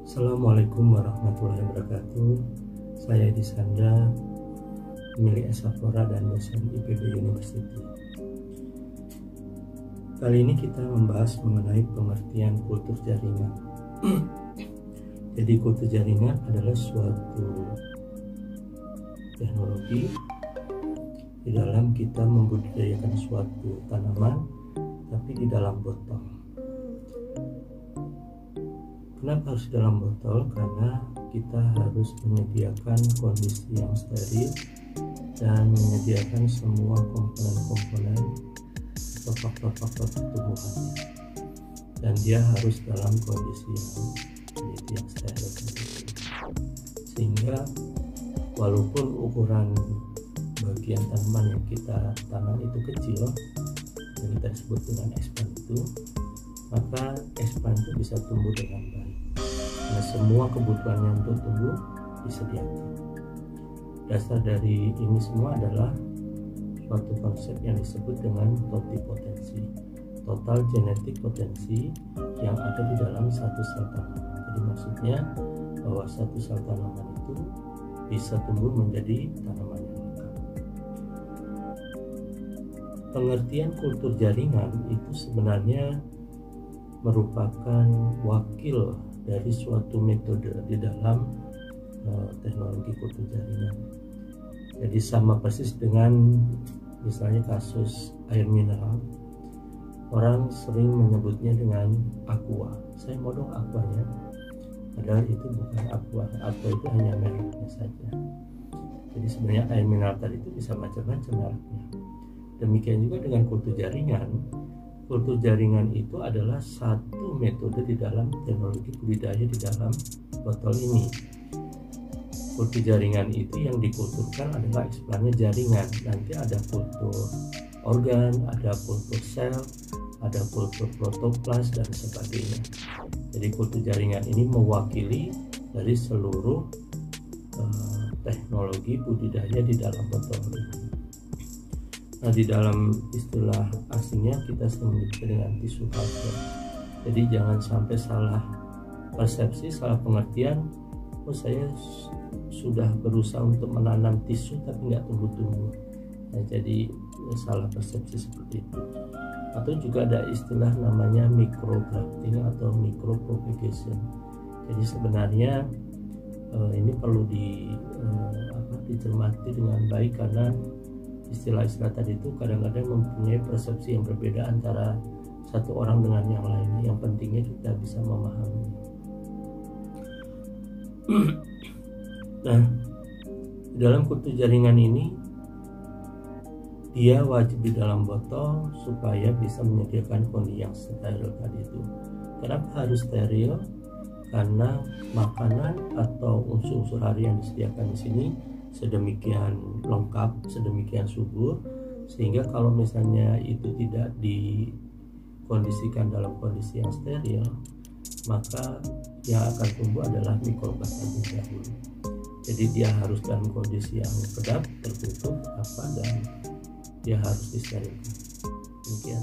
Assalamualaikum warahmatullahi wabarakatuh. Saya Edi Sandra, pemilik Esafora dan dosen IPB University. Kali ini kita membahas mengenai pengertian kultur jaringan. Jadi kultur jaringan adalah suatu teknologi di dalam kita membudidayakan suatu tanaman tapi di dalam botol. Kenapa harus dalam botol? Karena kita harus menyediakan kondisi yang steril dan menyediakan semua komponen-komponen atau faktor-faktor pertumbuhannya, dan dia harus dalam kondisi yang steril, sehingga walaupun ukuran bagian tanaman yang kita tanam itu kecil, yang kita sebut dengan expand itu, maka expand itu bisa tumbuh dengan baik karena semua kebutuhannya untuk tumbuh disediakan. Dasar dari ini semua adalah suatu konsep yang disebut dengan totipotensi, total genetik potensi yang ada di dalam satu sel tanaman. Jadi maksudnya bahwa satu sel tanaman itu bisa tumbuh menjadi tanaman yang lengkap. Pengertian kultur jaringan itu sebenarnya merupakan wakil dari suatu metode di dalam teknologi kultur jaringan. Jadi sama persis dengan misalnya kasus air mineral, orang sering menyebutnya dengan aqua. Saya mau dong aquanya, padahal itu bukan aqua. Aqua itu hanya mereknya saja. Jadi sebenarnya air mineral tadi itu bisa macam-macam mereknya. Demikian juga dengan kultur jaringan. Kultur jaringan itu adalah satu metode di dalam teknologi budidaya di dalam botol ini. Kultur jaringan itu yang dikulturkan adalah ekspannya jaringan. Nanti ada kultur organ, ada kultur sel, ada kultur protoplas dan sebagainya. Jadi kultur jaringan ini mewakili dari seluruh teknologi budidaya di dalam botol ini. Nah, di dalam istilah asingnya kita sering menyebutnya dengan tissue culture. Jadi jangan sampai salah persepsi, salah pengertian. Oh, saya sudah berusaha untuk menanam tisu tapi nggak tumbuh-tumbuh. Nah, jadi salah persepsi seperti itu. Atau juga ada istilah namanya micrografting atau micropropagation. Jadi sebenarnya ini perlu dicermati dengan baik, karena istilah-istilah tadi itu kadang-kadang mempunyai persepsi yang berbeda antara satu orang dengan yang lainnya. Yang pentingnya kita bisa memahami. Nah, dalam kultur jaringan ini dia wajib di dalam botol supaya bisa menyediakan kondisi yang steril tadi itu. Kenapa harus steril? Karena makanan atau unsur-unsur hari yang disediakan di sini sedemikian lengkap, sedemikian subur, sehingga kalau misalnya itu tidak dikondisikan dalam kondisi yang steril, maka yang akan tumbuh adalah mikroba terlebih dahulu. Jadi dia harus dalam kondisi yang kedap, tertutup, dan dia harus disterilkan. Demikian.